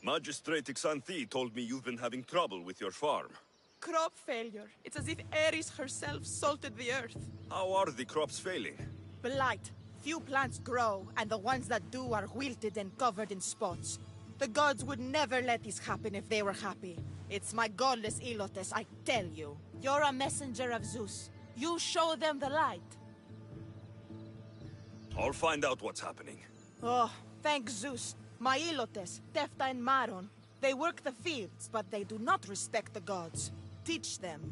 Magistrate Xanthi told me you've been having trouble with your farm. Crop failure. It's as if Ares herself salted the earth. How are the crops failing? Blight. Few plants grow, and the ones that do are wilted and covered in spots. The gods would never let this happen if they were happy. It's my godless Ilotes, I tell you. You're a messenger of Zeus. You show them the light. I'll find out what's happening. Oh, thank Zeus. My Ilotes, Tefta and Maron. They work the fields, but they do not respect the gods. Teach them.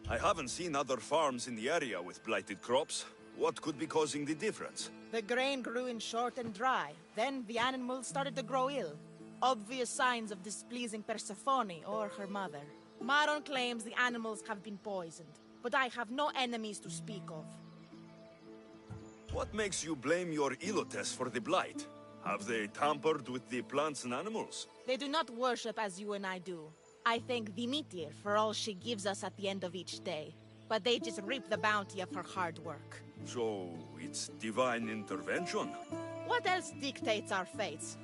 I haven't seen other farms in the area with blighted crops. What could be causing the difference? The grain grew in short and dry. Then the animals started to grow ill. Obvious signs of displeasing Persephone or her mother. Maron claims the animals have been poisoned, but I have no enemies to speak of. What makes you blame your Ilotes for the blight? Have they tampered with the plants and animals? They do not worship as you and I do. I thank Demeter for all she gives us at the end of each day. But they just reap the bounty of her hard work. So, it's divine intervention? What else dictates our fates?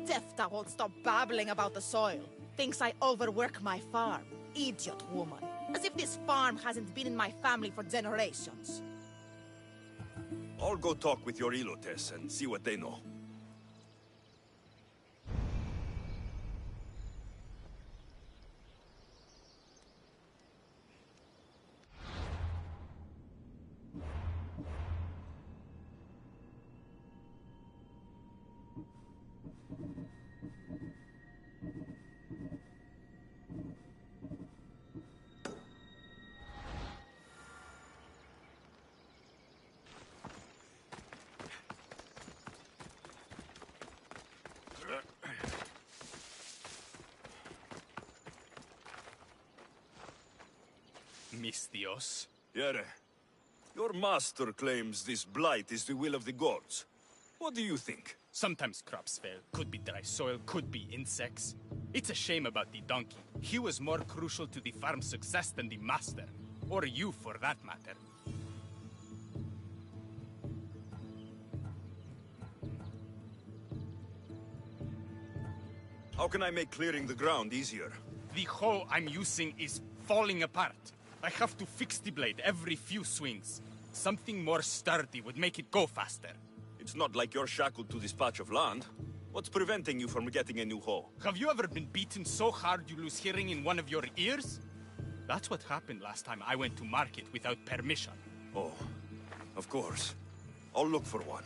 Tefta won't stop babbling about the soil. Thinks I overwork my farm. Idiot woman. As if this farm hasn't been in my family for generations. I'll go talk with your Ilotes and see what they know. Mistios. Yere, your master claims this blight is the will of the gods. What do you think? Sometimes crops fail. Could be dry soil, could be insects. It's a shame about the donkey. He was more crucial to the farm's success than the master. Or you, for that matter. How can I make clearing the ground easier? The hoe I'm using is falling apart. I have to fix the blade every few swings. Something more sturdy would make it go faster. It's not like you're shackled to this patch of land. What's preventing you from getting a new hoe? Have you ever been beaten so hard you lose hearing in one of your ears? That's what happened last time I went to market without permission. Oh, of course. I'll look for one.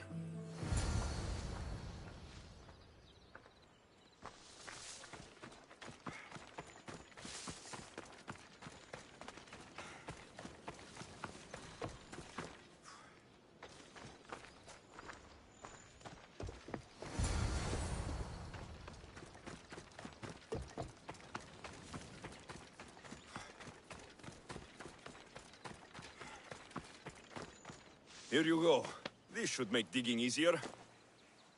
Here you go. This should make digging easier.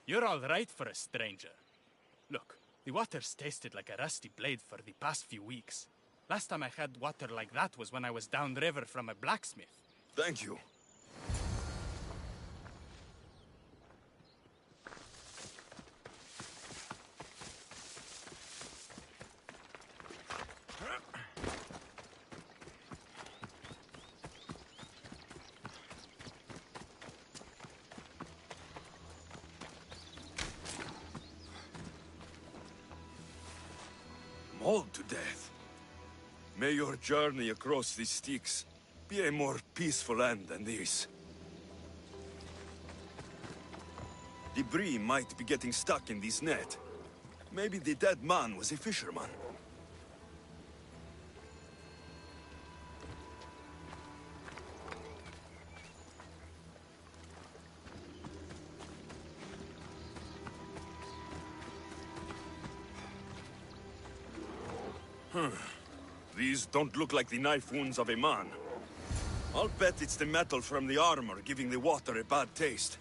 You're all right for a stranger. Look, the water's tasted like a rusty blade for the past few weeks. Last time I had water like that was when I was downriver from a blacksmith. Thank you. Mauled to death. May your journey across these Styx be a more peaceful end than this. Debris might be getting stuck in this net. Maybe the dead man was a fisherman. These don't look like the knife wounds of a man. I'll bet it's the metal from the armor giving the water a bad taste.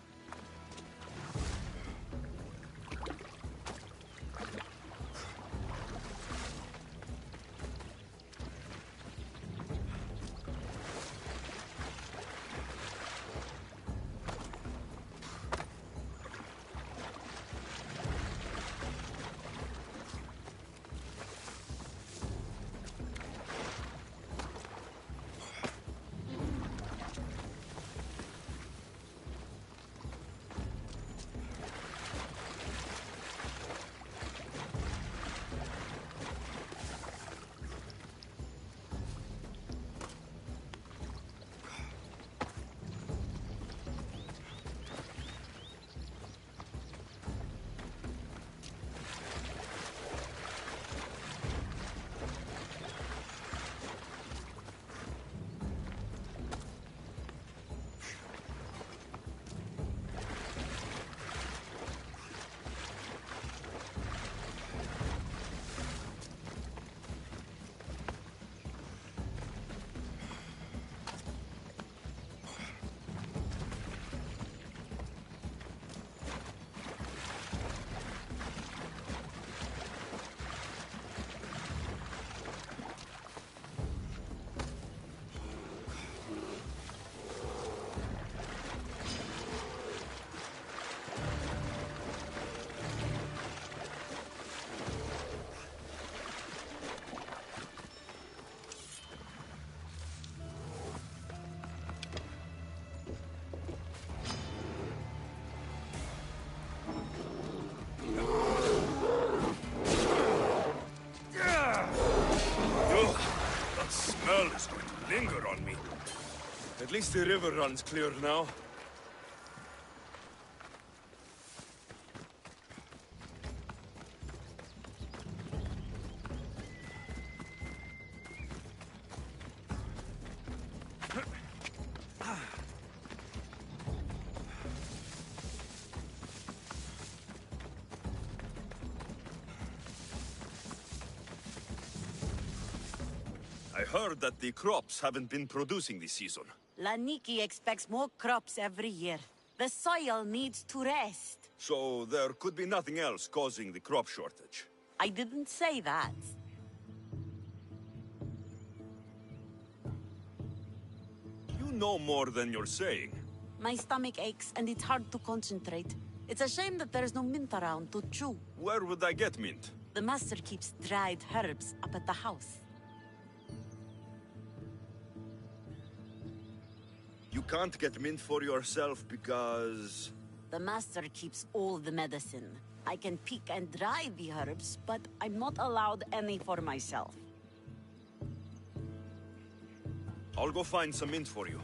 least the river runs clear now. I heard that the crops haven't been producing this season. Laniki expects more crops every year. The soil needs to rest. So there could be nothing else causing the crop shortage. I didn't say that. You know more than you're saying. My stomach aches and it's hard to concentrate. It's a shame that there's no mint around to chew. Where would I get mint? The master keeps dried herbs up at the house. You can't get mint for yourself because... The master keeps all the medicine. I can pick and dry the herbs, but I'm not allowed any for myself. I'll go find some mint for you.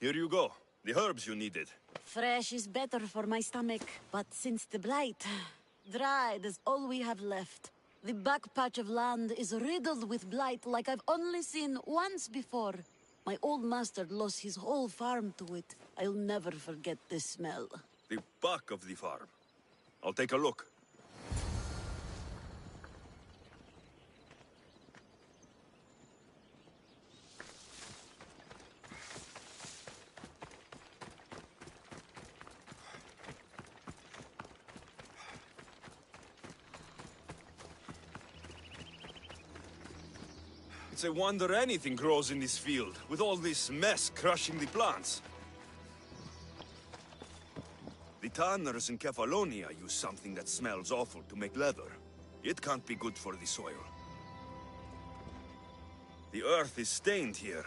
Here you go. The herbs you needed. Fresh is better for my stomach, but since the blight, dried is all we have left. The back patch of land is riddled with blight like I've only seen once before. My old master lost his whole farm to it. I'll never forget this smell. The back of the farm. I'll take a look. It's a wonder anything grows in this field, with all this mess crushing the plants. The tanners in Kefalonia use something that smells awful to make leather. It can't be good for the soil. The earth is stained here.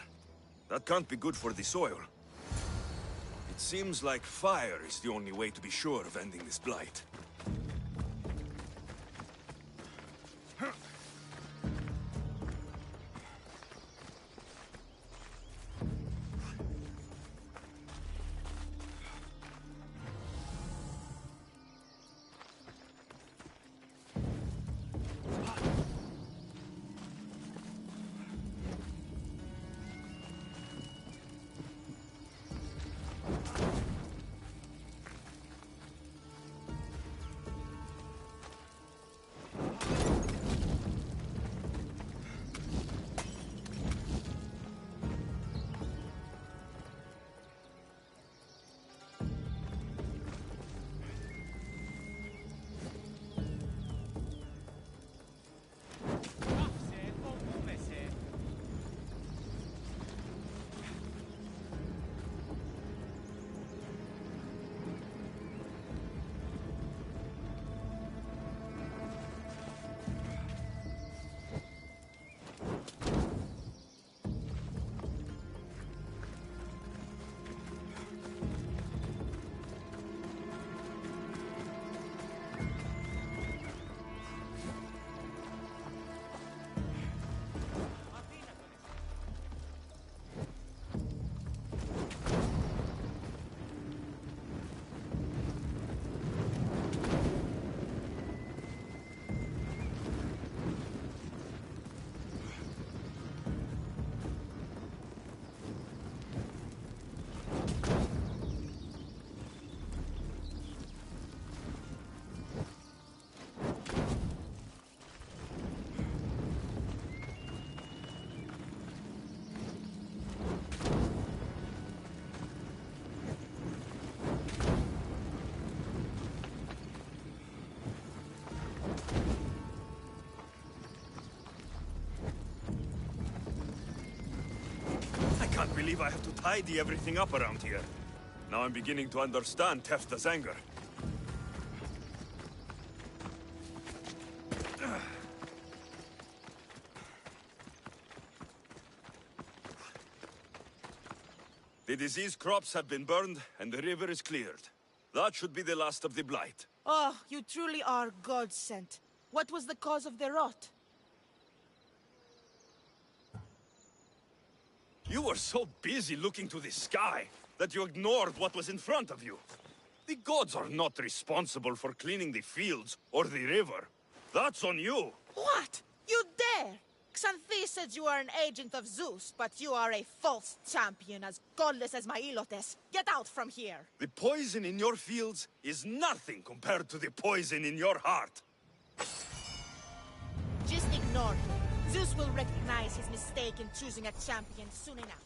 That can't be good for the soil. It seems like fire is the only way to be sure of ending this blight. believe I have to tidy everything up around here. Now I'm beginning to understand Tefta's anger. The diseased crops have been burned, and the river is cleared. That should be the last of the Blight. Oh, you truly are God-sent. What was the cause of the rot? You were so busy looking to the sky that you ignored what was in front of you. The gods are not responsible for cleaning the fields or the river. That's on you. What? You dare? Xanthi says you are an agent of Zeus, but you are a false champion as godless as my Ilotes. Get out from here! The poison in your fields is nothing compared to the poison in your heart. Just ignore him. Zeus will recognize his mistake in choosing a champion soon enough.